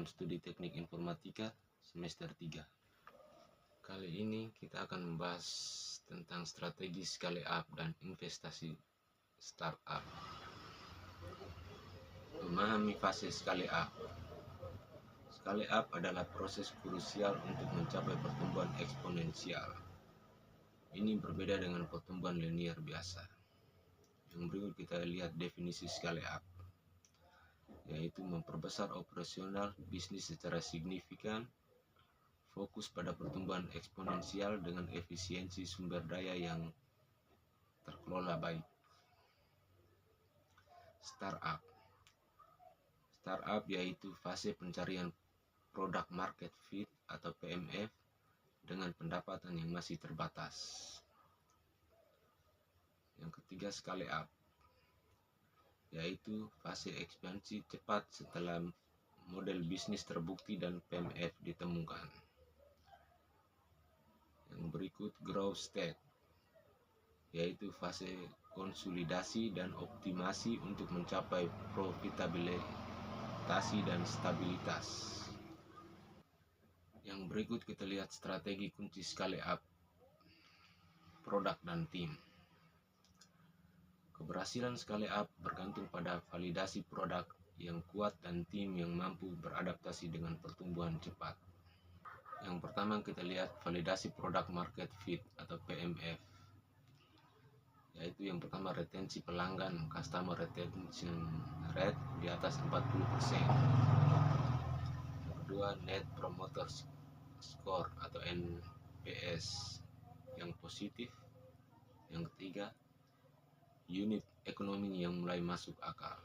Satuan Studi Teknik Informatika semester 3. Kali ini kita akan membahas tentang strategi scale up dan investasi startup. Memahami fase scale up. Scale up adalah proses krusial untuk mencapai pertumbuhan eksponensial. Ini berbeda dengan pertumbuhan linear biasa. Yang berikut kita lihat definisi scale up, yaitu memperbesar operasional bisnis secara signifikan, fokus pada pertumbuhan eksponensial dengan efisiensi sumber daya yang terkelola baik. Startup yaitu fase pencarian product market fit atau PMF dengan pendapatan yang masih terbatas. Yang ketiga, scale up, yaitu fase ekspansi cepat setelah model bisnis terbukti dan PMF ditemukan. Yang berikut, growth state, yaitu fase konsolidasi dan optimasi untuk mencapai profitabilitas dan stabilitas. Yang berikut kita lihat strategi kunci scale up, produk dan tim. Keberhasilan scale up bergantung pada validasi produk yang kuat dan tim yang mampu beradaptasi dengan pertumbuhan cepat. Yang pertama kita lihat validasi product market fit atau PMF, yaitu yang pertama retensi pelanggan, customer retention rate di atas 40%. Yang kedua, net promoter score atau NPS yang positif. Yang ketiga, unit ekonomi yang mulai masuk akal.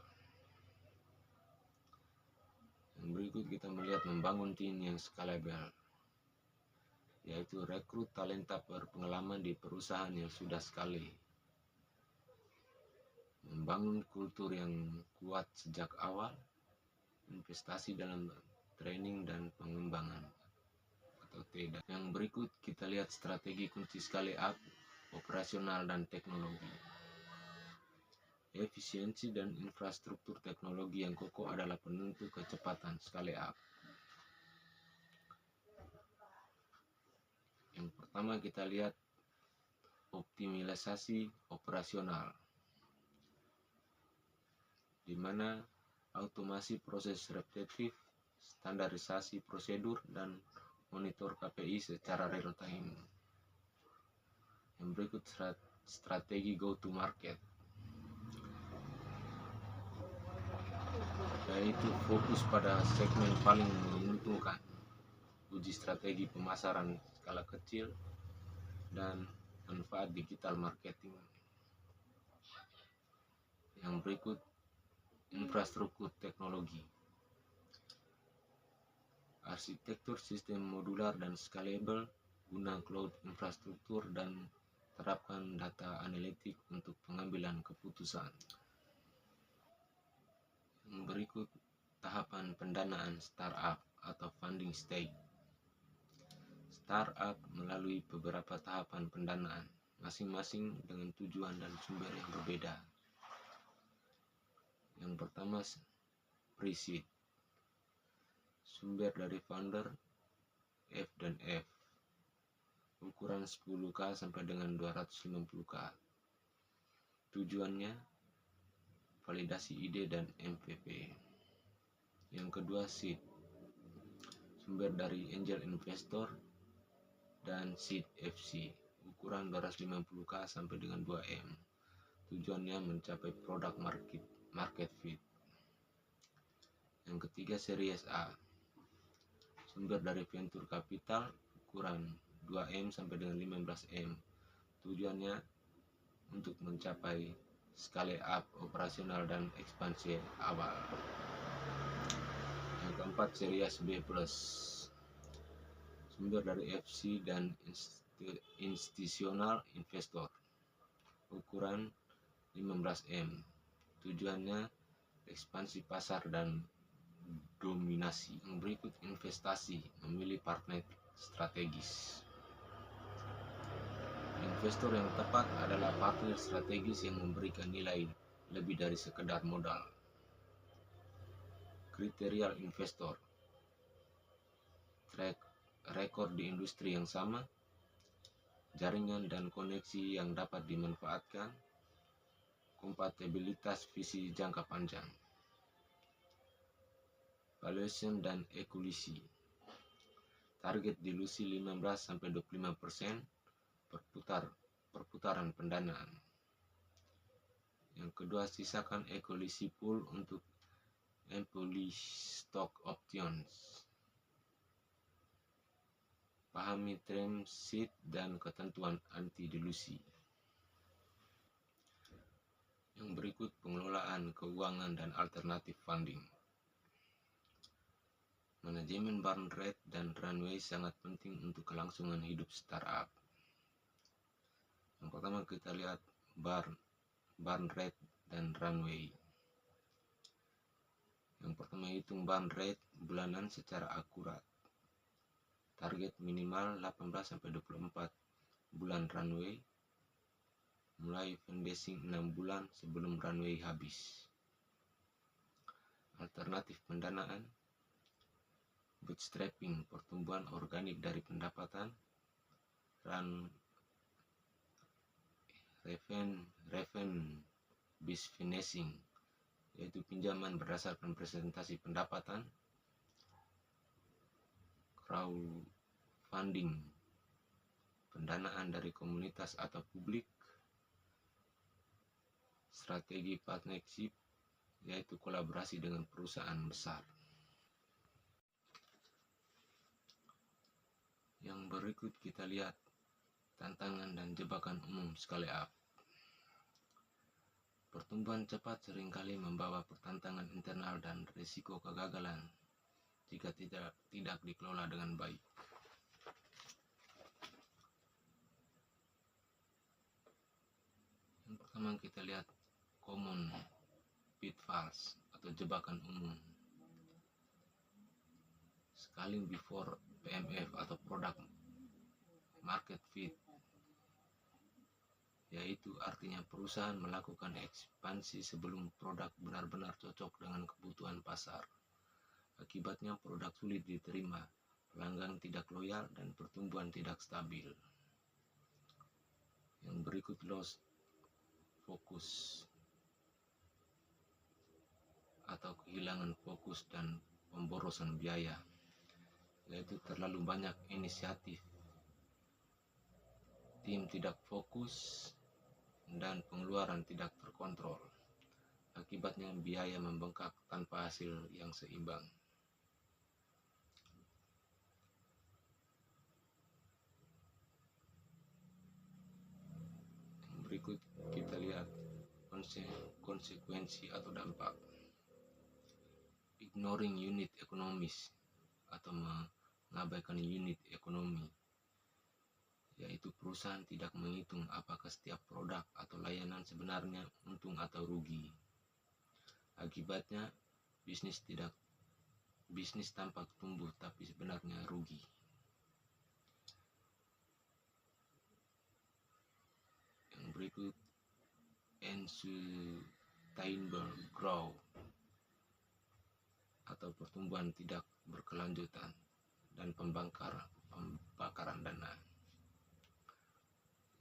Yang berikut kita melihat membangun tim yang scalable, yaitu rekrut talenta berpengalaman di perusahaan yang sudah skala, membangun kultur yang kuat sejak awal, investasi dalam training dan pengembangan atau TDA. Yang berikut kita lihat strategi kunci scale up, operasional dan teknologi. Efisiensi dan infrastruktur teknologi yang kokoh adalah penentu kecepatan scale up. Yang pertama kita lihat optimalisasi operasional, di mana automasi proses repetitif, standarisasi prosedur, dan monitor KPI secara real time. Yang berikut strategi go to market, yaitu fokus pada segmen paling menguntungkan, uji strategi pemasaran skala kecil, dan manfaat digital marketing. Yang berikut infrastruktur teknologi, arsitektur sistem modular dan scalable, guna cloud infrastruktur dan terapkan data analitik untuk pengambilan keputusan. Yang berikut tahapan pendanaan startup atau funding stage. Startup melalui beberapa tahapan pendanaan, masing-masing dengan tujuan dan sumber yang berbeda. Yang pertama, pre-seed, sumber dari founder F dan F, ukuran 10K sampai dengan 250K. Tujuannya validasi ide dan MVP. Yang kedua, seed, sumber dari angel investor dan seed FC, ukuran 250K sampai dengan 2M. Tujuannya mencapai produk market fit. Yang ketiga, series A, sumber dari venture capital, ukuran 2M sampai dengan 15M. Tujuannya untuk mencapai scale up operasional dan ekspansi awal. Yang keempat, series B+, sumber dari FC dan institusional investor, ukuran 15M. Tujuannya ekspansi pasar dan dominasi. Yang berikut investasi, memilih partner strategis. Investor yang tepat adalah partner strategis yang memberikan nilai lebih dari sekedar modal. Kriteria investor, track record di industri yang sama, jaringan dan koneksi yang dapat dimanfaatkan, kompatibilitas visi jangka panjang, valuation dan ekulisi. Target dilusi 15-25% perputaran pendanaan. Yang kedua, sisakan ekulisi pool untuk employee stock options. Pahami term sheet dan ketentuan anti dilusi. Yang berikut, pengelolaan keuangan dan alternatif funding. Manajemen burn rate dan runway sangat penting untuk kelangsungan hidup startup. Yang pertama, kita lihat burn rate dan runway. Yang pertama, hitung burn rate bulanan secara akurat. Target minimal 18-24 bulan runway, mulai fundraising 6 bulan sebelum runway habis. Alternatif pendanaan, bootstrapping, pertumbuhan organik dari pendapatan, revenue-based financing, yaitu pinjaman berdasarkan presentasi pendapatan, crowdfunding, pendanaan dari komunitas atau publik, strategi partnership, yaitu kolaborasi dengan perusahaan besar. Yang berikut kita lihat tantangan dan jebakan umum scale up. Pertumbuhan cepat seringkali membawa pertentangan internal dan risiko kegagalan jika tidak dikelola dengan baik. Yang pertama, kita lihat common pitfalls atau jebakan umum. Scaling before PMF atau product market fit, yaitu artinya perusahaan melakukan ekspansi sebelum produk benar-benar cocok dengan kebutuhan pasar. Akibatnya produk sulit diterima, pelanggan tidak loyal, dan pertumbuhan tidak stabil. Yang berikut, loss focus atau kehilangan fokus dan pemborosan biaya, yaitu terlalu banyak inisiatif, tim tidak fokus, dan pengeluaran tidak terkontrol. Akibatnya biaya membengkak tanpa hasil yang seimbang. Berikut kita lihat konsekuensi atau dampak. Ignoring unit economics atau mengabaikan unit ekonomi, yaitu perusahaan tidak menghitung apakah setiap produk atau layanan sebenarnya untung atau rugi. Akibatnya bisnis tampak tumbuh tapi sebenarnya rugi. Yang berikut, unsustainable growth atau pertumbuhan tidak berkelanjutan dan pembakaran dana,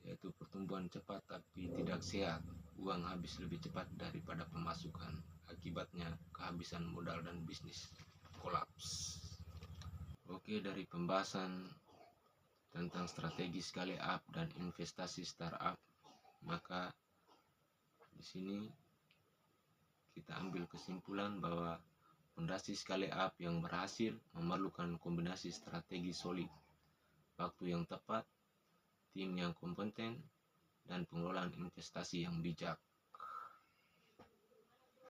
yaitu pertumbuhan cepat tapi tidak sehat, uang habis lebih cepat daripada pemasukan, akibatnya kehabisan modal dan bisnis kolaps. Oke, dari pembahasan tentang strategi scale up dan investasi startup, maka di sini kita ambil kesimpulan bahwa fondasi scale up yang berhasil memerlukan kombinasi strategi solid, waktu yang tepat, tim yang kompeten, dan pengelolaan investasi yang bijak.